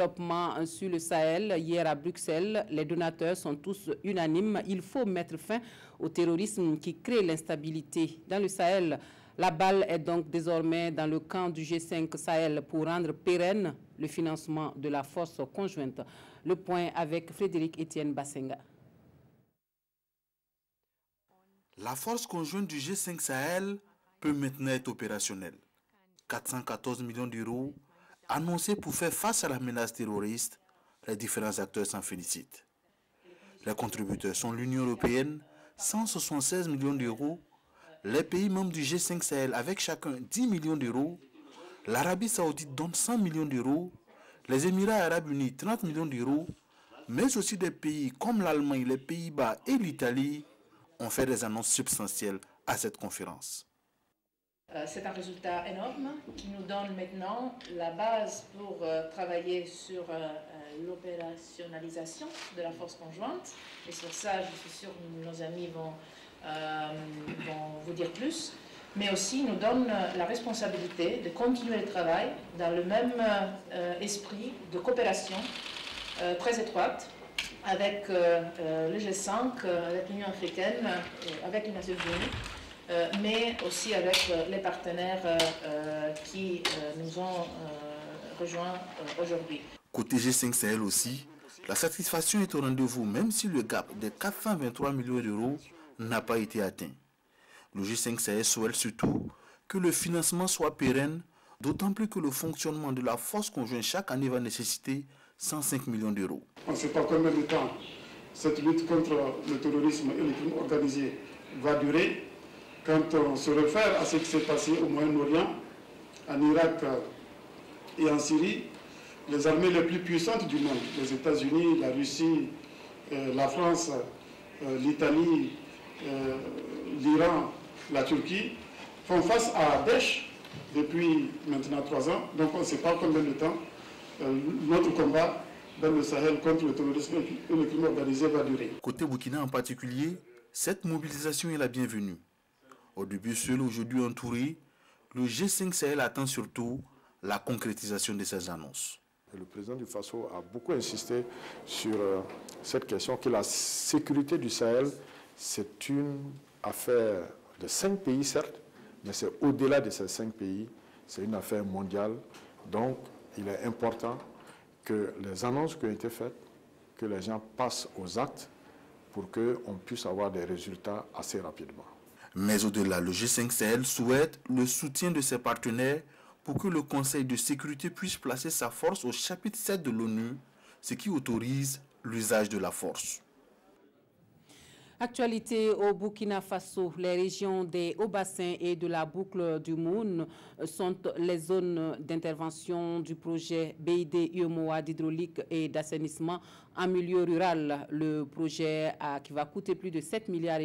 développement sur le Sahel. Hier à Bruxelles, les donateurs sont tous unanimes. Il faut mettre fin au terrorisme qui crée l'instabilité dans le Sahel. La balle est donc désormais dans le camp du G5 Sahel pour rendre pérenne le financement de la force conjointe. Le point avec Frédéric Etienne Bassenga. La force conjointe du G5 Sahel peut maintenant être opérationnelle. 414 millions d'euros annoncés pour faire face à la menace terroriste, les différents acteurs s'en félicitent. Les contributeurs sont l'Union européenne, 176 millions d'euros, les pays membres du G5 Sahel avec chacun 10 millions d'euros, l'Arabie Saoudite donne 100 millions d'euros, les Émirats Arabes Unis 30 millions d'euros, mais aussi des pays comme l'Allemagne, les Pays-Bas et l'Italie ont fait des annonces substantielles à cette conférence. C'est un résultat énorme qui nous donne maintenant la base pour travailler sur l'opérationnalisation de la force conjointe. Et sur ça, je suis sûre que nos amis vont vous dire plus. Mais aussi nous donne la responsabilité de continuer le travail dans le même esprit de coopération très étroite avec le G5, avec l'Union africaine, avec les Nations Unies, mais aussi avec les partenaires qui nous ont rejoints aujourd'hui. Côté G5 Sahel aussi, la satisfaction est au rendez-vous, même si le gap de 423 millions d'euros n'a pas été atteint. Le G5 Sahel souhaite surtout que le financement soit pérenne, d'autant plus que le fonctionnement de la force conjointe chaque année va nécessiter 105 millions d'euros. On ne sait pas combien de temps cette lutte contre le terrorisme et le crime organisé va durer. Quand on se réfère à ce qui s'est passé au Moyen-Orient, en Irak et en Syrie, les armées les plus puissantes du monde, les États-Unis, la Russie, la France, l'Italie, l'Iran, la Turquie, font face à Daesh depuis maintenant 3 ans. Donc on ne sait pas combien de temps notre combat dans le Sahel contre le terrorisme et le crime organisé va durer. Côté Burkina en particulier, cette mobilisation est la bienvenue. Au début seul, aujourd'hui entouré, le G5 Sahel attend surtout la concrétisation de ces annonces. Le président du Faso a beaucoup insisté sur cette question que la sécurité du Sahel, c'est une affaire de 5 pays certes, mais c'est au-delà de ces 5 pays, c'est une affaire mondiale. Donc il est important que les annonces qui ont été faites, que les gens passent aux actes pour qu'on puisse avoir des résultats assez rapidement. Mais au-delà, le G5 Sahel souhaite le soutien de ses partenaires pour que le Conseil de sécurité puisse placer sa force au chapitre 7 de l'ONU, ce qui autorise l'usage de la force. Actualité au Burkina Faso, les régions des Hauts-Bassins et de la boucle du Moun sont les zones d'intervention du projet BID UEMOA d'hydraulique et d'assainissement en milieu rural. Le projet qui va coûter plus de 7,5 milliards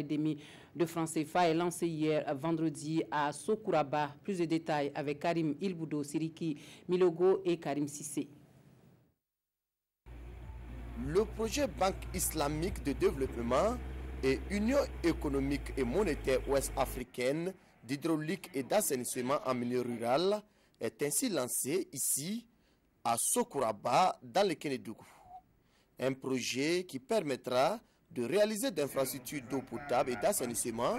de francs CFA est lancé hier vendredi à Sokouraba. Plus de détails avec Karim Ilboudo, Siriki Milogo et Karim Sissé. Le projet Banque islamique de développement et Union économique et monétaire ouest-africaine d'hydraulique et d'assainissement en milieu rural est ainsi lancé ici à Sokouraba dans le Kénédougou. Un projet qui permettra de réaliser d'infrastructures d'eau potable et d'assainissement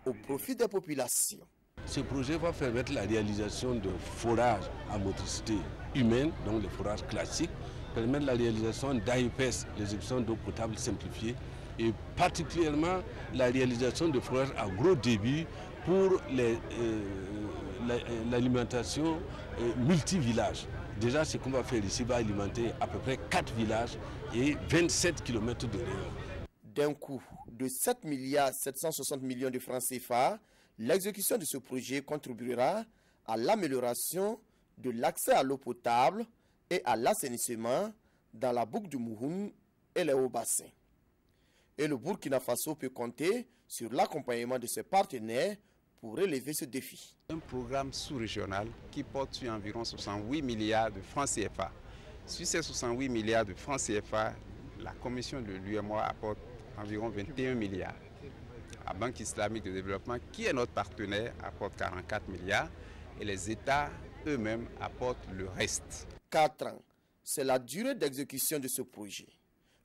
au profit des populations. Ce projet va permettre la réalisation de forages à motricité humaine, donc les forages classiques, permettre la réalisation d'AIPS, les émissions d'eau potable simplifiées, et particulièrement la réalisation de forages à gros débit pour l'alimentation multi-villages. Déjà, ce qu'on va faire ici va alimenter à peu près 4 villages et 27 km de rayon. D'un coût de 7 milliards 760 millions de francs CFA, l'exécution de ce projet contribuera à l'amélioration de l'accès à l'eau potable et à l'assainissement dans la boucle du Mouhoun et les Hauts-Bassins. Et le Burkina Faso peut compter sur l'accompagnement de ses partenaires pour relever ce défi. Un programme sous-régional qui porte sur environ 68 milliards de francs CFA. Sur ces 68 milliards de francs CFA, la commission de l'UEMOA apporte environ 21 milliards. La Banque islamique de développement, qui est notre partenaire, apporte 44 milliards et les États eux-mêmes apportent le reste. 4 ans c'est la durée d'exécution de ce projet.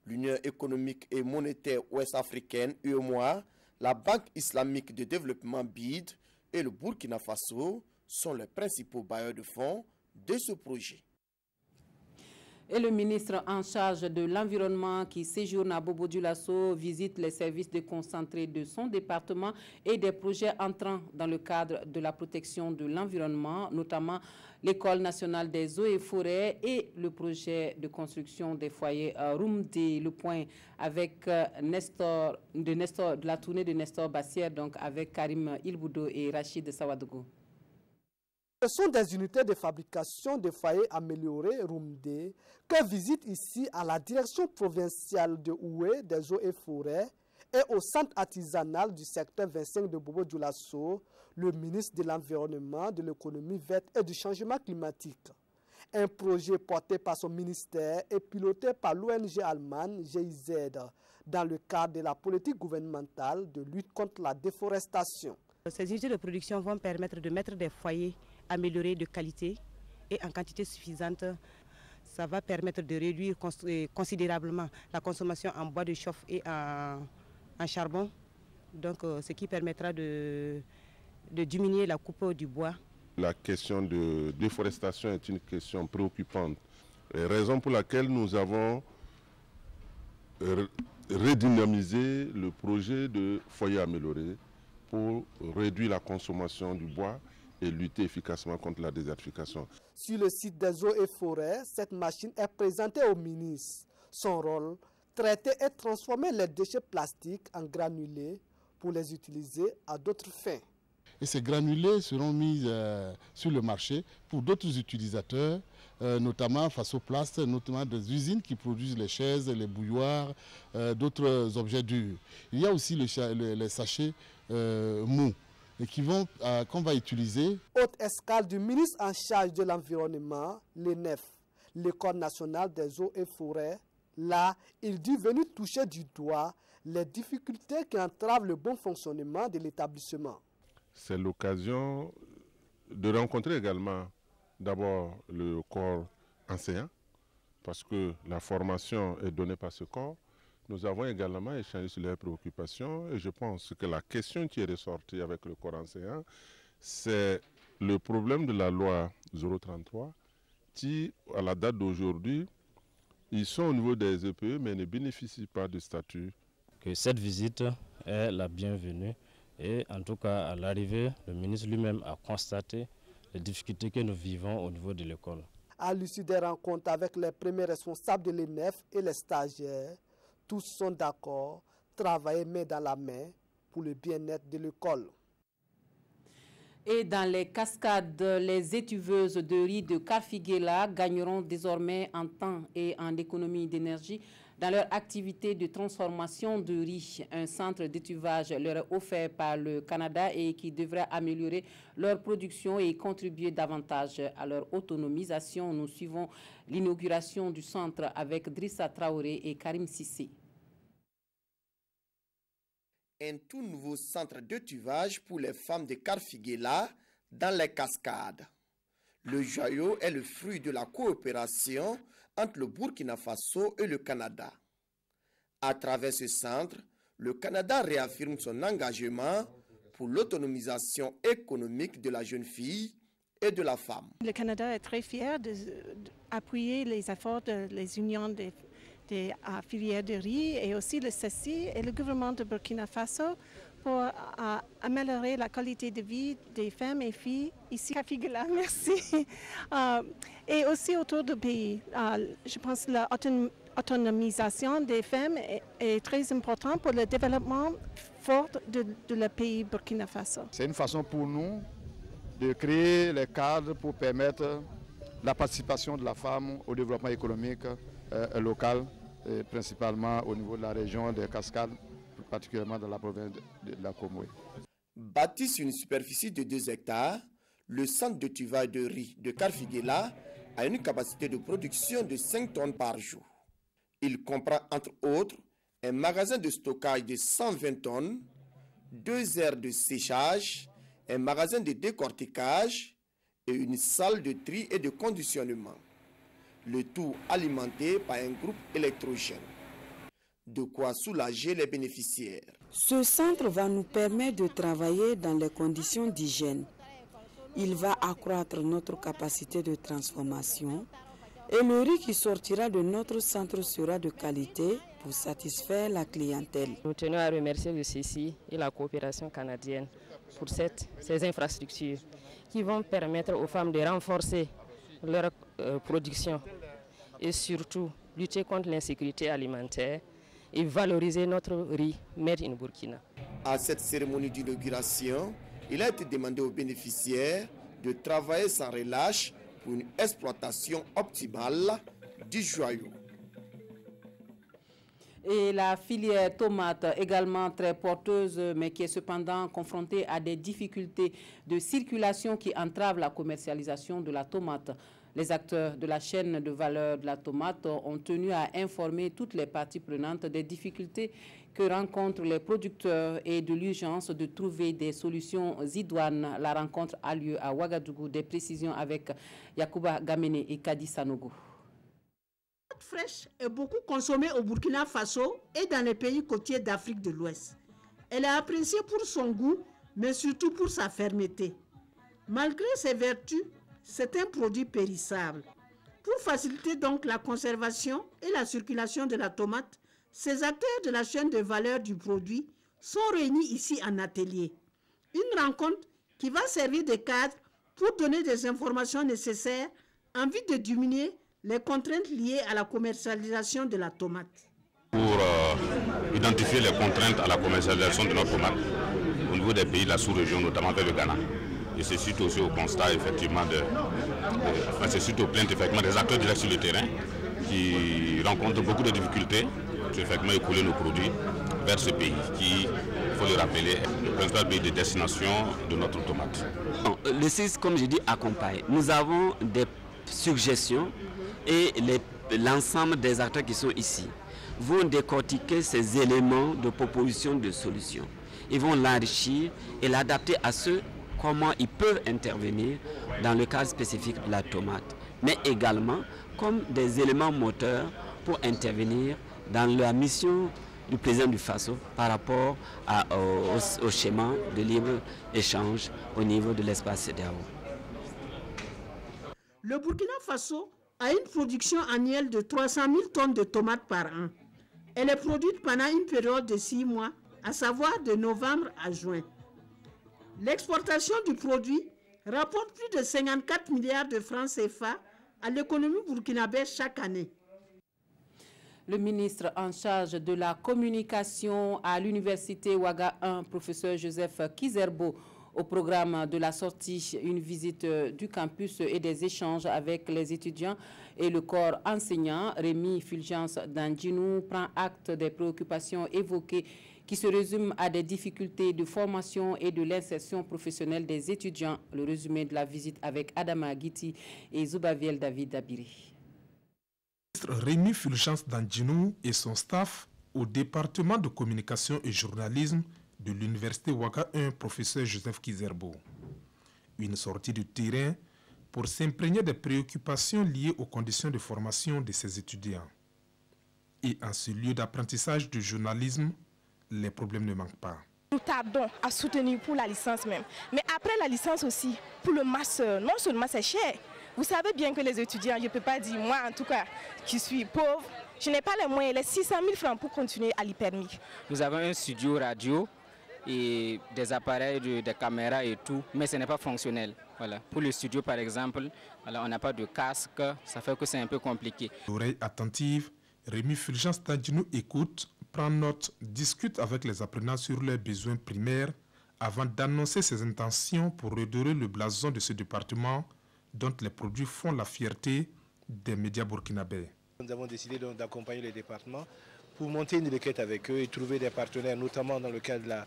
L'Union économique et monétaire ouest-africaine, UEMOA, la Banque islamique de développement BID et le Burkina Faso sont les principaux bailleurs de fonds de ce projet. Et le ministre en charge de l'environnement qui séjourne à Bobo-Dioulasso visite les services déconcentrés de son département et des projets entrant dans le cadre de la protection de l'environnement, notamment l'École nationale des eaux et forêts et le projet de construction des foyers Rumdi. Le point avec de la tournée de Nestor Bassière, donc avec Karim Ilboudo et Rachid Sawadougou. Ce sont des unités de fabrication de foyers améliorés Rumdi que visite ici à la direction provinciale de Oué des eaux et forêts et au centre artisanal du secteur 25 de Bobo-Dioulasso, le ministre de l'Environnement, de l'économie verte et du changement climatique. Un projet porté par son ministère et piloté par l'ONG allemande GIZ dans le cadre de la politique gouvernementale de lutte contre la déforestation. Ces unités de production vont permettre de mettre des foyers améliorés de qualité et en quantité suffisante. Ça va permettre de réduire considérablement la consommation en bois de chauffe et en charbon, donc ce qui permettra de diminuer la coupe du bois. La question de déforestation est une question préoccupante, raison pour laquelle nous avons redynamisé le projet de foyer amélioré pour réduire la consommation du bois et lutter efficacement contre la désertification. Sur le site des eaux et forêts, cette machine est présentée au ministre. Son rôle, traiter et transformer les déchets plastiques en granulés pour les utiliser à d'autres fins. Et ces granulés seront mis sur le marché pour d'autres utilisateurs, notamment Fasoplast, notamment des usines qui produisent les chaises, les bouilloires, d'autres objets durs. Il y a aussi les sachets mous et qu'on va utiliser. Haute escale du ministre en charge de l'environnement, l'ENEF, l'École nationale des eaux et forêts. Là, il dit venir toucher du doigt les difficultés qui entravent le bon fonctionnement de l'établissement. C'est l'occasion de rencontrer également d'abord le corps enseignant, parce que la formation est donnée par ce corps. Nous avons également échangé sur leurs préoccupations et je pense que la question qui est ressortie avec le corps enseignant, c'est le problème de la loi 033 qui, à la date d'aujourd'hui, ils sont au niveau des EPE mais ne bénéficient pas de statut. Que cette visite est la bienvenue et en tout cas à l'arrivée, le ministre lui-même a constaté les difficultés que nous vivons au niveau de l'école. À l'issue des rencontres avec les premiers responsables de l'ENEF et les stagiaires, tous sont d'accord, travailler main dans la main pour le bien-être de l'école. Et dans les cascades, les étuveuses de riz de Karfiguela gagneront désormais en temps et en économie d'énergie dans leur activité de transformation de riz. Un centre d'étuvage leur est offert par le Canada et qui devrait améliorer leur production et contribuer davantage à leur autonomisation. Nous suivons l'inauguration du centre avec Drissa Traoré et Karim Sissé. Un tout nouveau centre d'étuvage pour les femmes de Karfiguela dans les cascades. Le joyau est le fruit de la coopération entre le Burkina Faso et le Canada. À travers ce centre, le Canada réaffirme son engagement pour l'autonomisation économique de la jeune fille et de la femme. Le Canada est très fier d'appuyer les efforts des unions des filières de riz et aussi le CECI et le gouvernement de Burkina Faso pour améliorer la qualité de vie des femmes et filles ici à Karfiguela. Merci. Et aussi autour du pays. Je pense que l'autonomisation des femmes est très importante pour le développement fort de le pays Burkina Faso. C'est une façon pour nous de créer les cadres pour permettre la participation de la femme au développement économique local, et principalement au niveau de la région des Cascades, particulièrement dans la province de la Comoué. Bâti sur une superficie de 2 hectares, le centre d'étuvage de riz de Karfiguela a une capacité de production de 5 tonnes par jour. Il comprend entre autres un magasin de stockage de 120 tonnes, 2 aires de séchage, un magasin de décortiquage et une salle de tri et de conditionnement. le tout alimenté par un groupe électrogène. De quoi soulager les bénéficiaires. Ce centre va nous permettre de travailler dans les conditions d'hygiène. Il va accroître notre capacité de transformation et le riz qui sortira de notre centre sera de qualité pour satisfaire la clientèle. Nous tenons à remercier le CCI et la coopération canadienne pour ces infrastructures qui vont permettre aux femmes de renforcer leur production et surtout lutter contre l'insécurité alimentaire et valoriser notre riz made in Burkina. À cette cérémonie d'inauguration, il a été demandé aux bénéficiaires de travailler sans relâche pour une exploitation optimale du joyau. Et la filière tomate, également très porteuse, mais qui est cependant confrontée à des difficultés de circulation qui entravent la commercialisation de la tomate. Les acteurs de la chaîne de valeur de la tomate ont tenu à informer toutes les parties prenantes des difficultés que rencontrent les producteurs et de l'urgence de trouver des solutions idoines. La rencontre a lieu à Ouagadougou. Des précisions avec Yacouba Gamene et Kadi Sanogo. La tomate fraîche est beaucoup consommée au Burkina Faso et dans les pays côtiers d'Afrique de l'Ouest. Elle est appréciée pour son goût, mais surtout pour sa fermeté. Malgré ses vertus, c'est un produit périssable. Pour faciliter donc la conservation et la circulation de la tomate, ces acteurs de la chaîne de valeur du produit sont réunis ici en atelier. Une rencontre qui va servir de cadre pour donner des informations nécessaires en vue de diminuer les contraintes liées à la commercialisation de la tomate. Pour identifier les contraintes à la commercialisation de notre tomate au niveau des pays de la sous-région, notamment vers le Ghana. Et c'est suite aussi au constat, effectivement, c'est suite aux plaintes effectivement, des acteurs directs sur le terrain qui rencontrent beaucoup de difficultés pour effectivement écouler nos produits vers ce pays qui, il faut le rappeler, est le principal pays de destination de notre tomate. Le CIS, comme je dis, accompagne. Nous avons des suggestions et l'ensemble des acteurs qui sont ici vont décortiquer ces éléments de proposition de solutions. Ils vont l'enrichir et l'adapter à ceux comment ils peuvent intervenir dans le cadre spécifique de la tomate, mais également comme des éléments moteurs pour intervenir dans la mission du président du Faso par rapport au schéma de libre-échange au niveau de l'espace CEDEAO. Le Burkina Faso a une production annuelle de 300 000 tonnes de tomates par an. Elle est produite pendant une période de 6 mois, à savoir de novembre à juin. L'exportation du produit rapporte plus de 54 milliards de francs CFA à l'économie burkinabé chaque année. Le ministre en charge de la communication à l'université Ouaga 1, professeur Joseph Kizerbo, au programme de la sortie, une visite du campus et des échanges avec les étudiants et le corps enseignant. Rémi Fulgence Dandjinou prend acte des préoccupations évoquées qui se résument à des difficultés de formation et de l'insertion professionnelle des étudiants. Le résumé de la visite avec Adama Guiti et Zoubaviel David Dabiri. Rémi Fulgence Dandjinou et son staff au département de communication et journalisme de l'université Ouaga 1, professeur Joseph Kizerbo. Une sortie du terrain pour s'imprégner des préoccupations liées aux conditions de formation de ses étudiants. Et en ce lieu d'apprentissage du journalisme, les problèmes ne manquent pas. Nous tardons à soutenir pour la licence même. Mais après la licence aussi, pour le master, non seulement c'est cher. Vous savez bien que les étudiants, je ne peux pas dire, moi en tout cas, qui suis pauvre, je n'ai pas les moyens, les 600 000 francs pour continuer à l'hypermique. Nous avons un studio radio et des appareils, des caméras et tout, mais ce n'est pas fonctionnel. Voilà. Pour le studio par exemple, voilà, on n'a pas de casque, ça fait que c'est un peu compliqué. L'oreille attentive, Rémi Fulgence Dandjinou écoute, prend note, discute avec les apprenants sur leurs besoins primaires avant d'annoncer ses intentions pour redorer le blason de ce département dont les produits font la fierté des médias burkinabés. Nous avons décidé d'accompagner les départements pour monter une requête avec eux et trouver des partenaires, notamment dans le cadre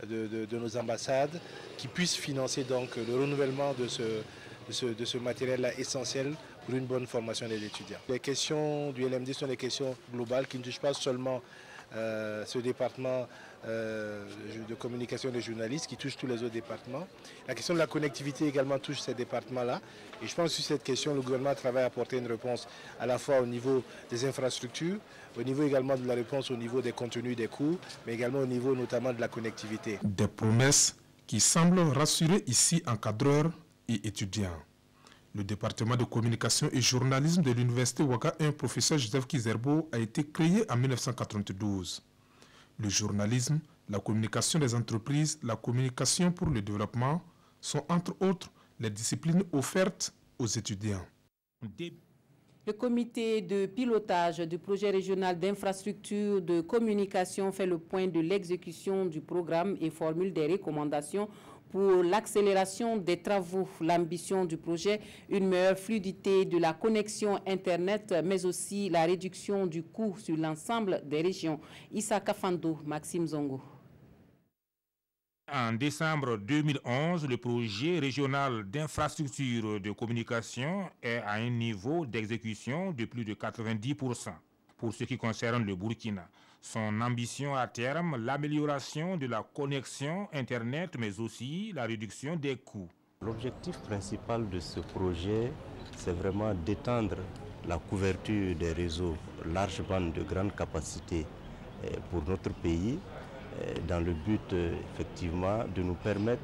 de nos ambassades, qui puissent financer donc le renouvellement de ce matériel-là essentiel pour une bonne formation des étudiants. Les questions du LMD sont des questions globales qui ne touchent pas seulement ce département de communication des journalistes qui touche tous les autres départements. La question de la connectivité également touche ces départements-là. Et je pense que sur cette question, le gouvernement travaille à apporter une réponse à la fois au niveau des infrastructures, au niveau également de la réponse au niveau des contenus des cours, mais également au niveau notamment de la connectivité. Des promesses qui semblent rassurer ici encadreurs et étudiants. Le département de communication et journalisme de l'université Ouaga 1, professeur Joseph Kizerbo, a été créé en 1992. Le journalisme, la communication des entreprises, la communication pour le développement sont entre autres les disciplines offertes aux étudiants. Le comité de pilotage du projet régional d'infrastructure de communication fait le point de l'exécution du programme et formule des recommandations pour l'accélération des travaux. L'ambition du projet, une meilleure fluidité de la connexion Internet, mais aussi la réduction du coût sur l'ensemble des régions. Issa Kafando, Maxime Zongo. En décembre 2011, le projet régional d'infrastructure de communication est à un niveau d'exécution de plus de 90% pour ce qui concerne le Burkina. Son ambition à terme, l'amélioration de la connexion Internet, mais aussi la réduction des coûts. L'objectif principal de ce projet, c'est vraiment d'étendre la couverture des réseaux large bande de grande capacité pour notre pays, dans le but effectivement de nous permettre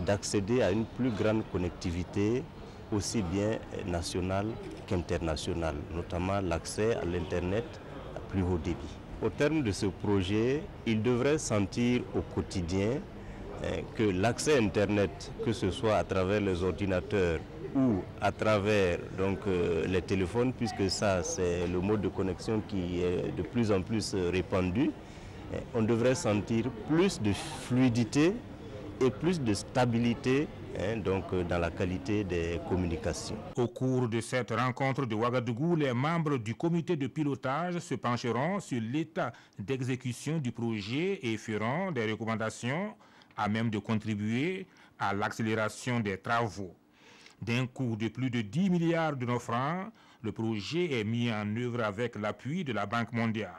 d'accéder à une plus grande connectivité aussi bien nationale qu'internationale, notamment l'accès à l'Internet à plus haut débit. Au terme de ce projet, il devrait sentir au quotidien que l'accès Internet, que ce soit à travers les ordinateurs ou à travers les téléphones, puisque ça c'est le mode de connexion qui est de plus en plus répandu, on devrait sentir plus de fluidité et plus de stabilité dans la qualité des communications. Au cours de cette rencontre de Ouagadougou, les membres du comité de pilotage se pencheront sur l'état d'exécution du projet et feront des recommandations à même de contribuer à l'accélération des travaux. D'un coût de plus de 10 milliards de nos francs, le projet est mis en œuvre avec l'appui de la Banque mondiale.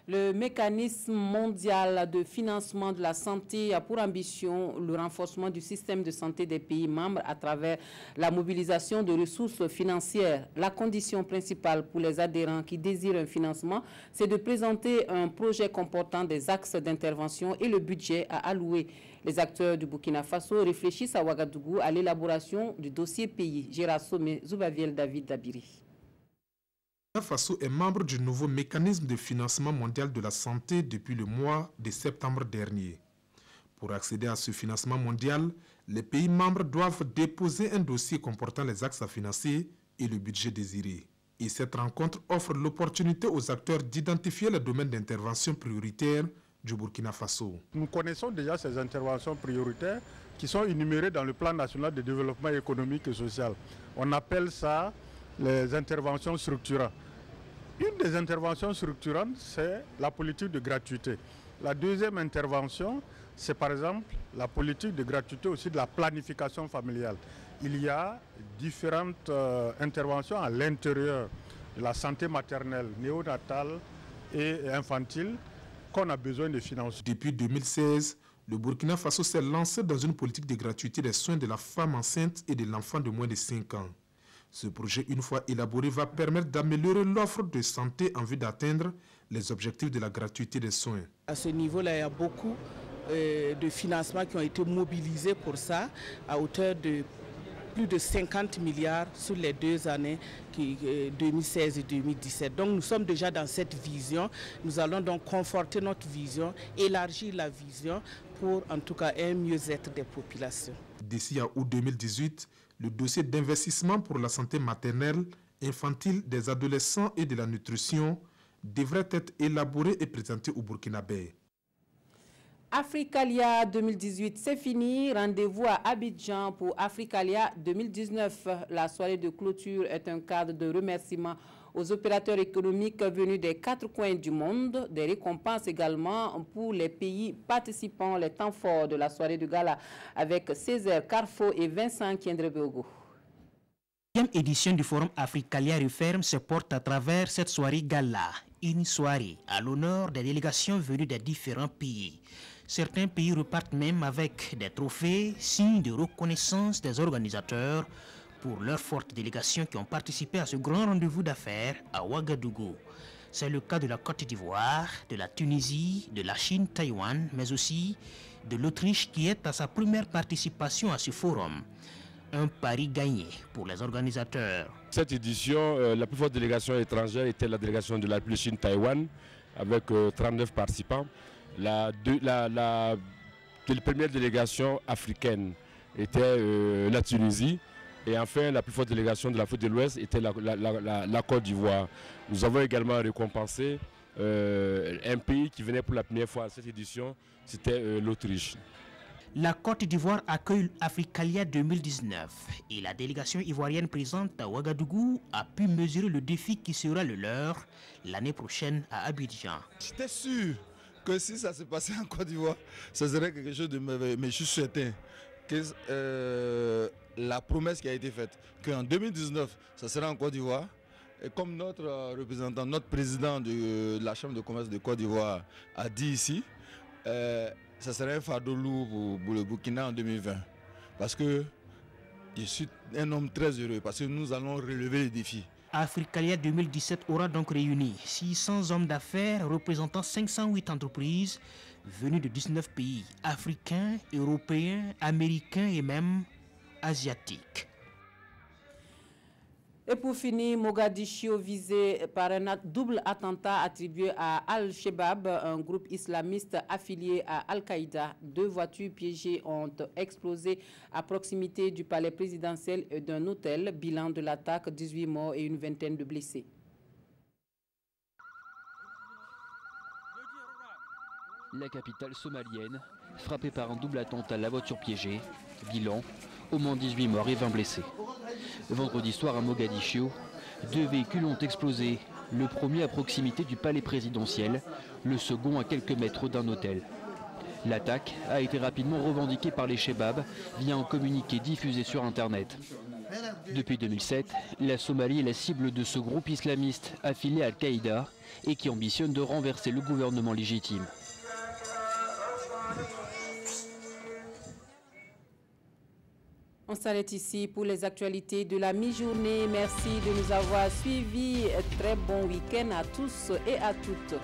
Le mécanisme mondial de financement de la santé a pour ambition le renforcement du système de santé des pays membres à travers la mobilisation de ressources financières. La condition principale pour les adhérents qui désirent un financement, c'est de présenter un projet comportant des axes d'intervention et le budget à allouer. Les acteurs du Burkina Faso réfléchissent à Ouagadougou à l'élaboration du dossier pays. Gérard Sommet, Zoubaviel David Dabiri. Le Burkina Faso est membre du nouveau mécanisme de financement mondial de la santé depuis le mois de septembre dernier. Pour accéder à ce financement mondial, les pays membres doivent déposer un dossier comportant les axes à financer et le budget désiré. Et cette rencontre offre l'opportunité aux acteurs d'identifier les domaines d'intervention prioritaires du Burkina Faso. Nous connaissons déjà ces interventions prioritaires qui sont énumérées dans le plan national de développement économique et social. On appelle ça les interventions structurantes. Une des interventions structurantes, c'est la politique de gratuité. La deuxième intervention, c'est par exemple la politique de gratuité aussi de la planification familiale. Il y a différentes interventions à l'intérieur de la santé maternelle, néonatale et infantile qu'on a besoin de financer. Depuis 2016, le Burkina Faso s'est lancé dans une politique de gratuité des soins de la femme enceinte et de l'enfant de moins de 5 ans. Ce projet, une fois élaboré, va permettre d'améliorer l'offre de santé en vue d'atteindre les objectifs de la gratuité des soins. À ce niveau-là, il y a beaucoup de financements qui ont été mobilisés pour ça, à hauteur de plus de 50 milliards sur les 2 années 2016 et 2017. Donc nous sommes déjà dans cette vision. Nous allons donc conforter notre vision, élargir la vision pour en tout cas un mieux-être des populations. D'ici à août 2018, le dossier d'investissement pour la santé maternelle, infantile, des adolescents et de la nutrition devrait être élaboré et présenté au Burkinabé. Africalia 2018, c'est fini. Rendez-vous à Abidjan pour Africalia 2019. La soirée de clôture est un cadre de remerciement aux opérateurs économiques venus des 4 coins du monde. Des récompenses également pour les pays participants. Les temps forts de la soirée de gala avec Césaire Carfo et Vincent Kiendrebeogo. La 10e édition du Forum Africalia Referme se porte à travers cette soirée gala. une soirée à l'honneur des délégations venues des différents pays. Certains pays repartent même avec des trophées, signe de reconnaissance des organisateurs pour leurs fortes délégations qui ont participé à ce grand rendez-vous d'affaires à Ouagadougou. C'est le cas de la Côte d'Ivoire, de la Tunisie, de la Chine, Taïwan, mais aussi de l'Autriche qui est à sa première participation à ce forum. Un pari gagné pour les organisateurs. Cette édition, la plus forte délégation étrangère était la délégation de la République Chine-Taïwan avec 39 participants. La première délégation africaine était la Tunisie. Et enfin, la plus forte délégation de l'Afrique de l'Ouest était la Côte d'Ivoire. Nous avons également récompensé un pays qui venait pour la première fois à cette édition, c'était l'Autriche. La Côte d'Ivoire accueille Africalia 2019 et la délégation ivoirienne présente à Ouagadougou a pu mesurer le défi qui sera le leur l'année prochaine à Abidjan. J'étais sûr que si ça se passait en Côte d'Ivoire, ça serait quelque chose de merveilleux, mais je suis certain que la promesse qui a été faite, qu'en 2019, ça sera en Côte d'Ivoire, et comme notre représentant, notre président de la Chambre de commerce de Côte d'Ivoire a dit ici, ça serait un fardeau lourd pour le Burkina en 2020. Parce que je suis un homme très heureux, parce que nous allons relever les défis. Africalia 2017 aura donc réuni 600 hommes d'affaires représentant 508 entreprises venues de 19 pays africains, européens, américains et même asiatiques. Et pour finir, Mogadiscio visé par un double attentat attribué à Al-Shabaab, un groupe islamiste affilié à Al-Qaïda. 2 voitures piégées ont explosé à proximité du palais présidentiel et d'un hôtel. Bilan de l'attaque, 18 morts et une vingtaine de blessés. La capitale somalienne, frappée par un double attentat à la voiture piégée. Bilan, au moins 18 morts et 20 blessés. Vendredi soir à Mogadiscio, 2 véhicules ont explosé. Le premier à proximité du palais présidentiel, le second à quelques mètres d'un hôtel. L'attaque a été rapidement revendiquée par les Shabaab via un communiqué diffusé sur Internet. Depuis 2007, la Somalie est la cible de ce groupe islamiste affilié à Al-Qaïda et qui ambitionne de renverser le gouvernement légitime. On s'arrête ici pour les actualités de la mi-journée. Merci de nous avoir suivis. Très bon week-end à tous et à toutes.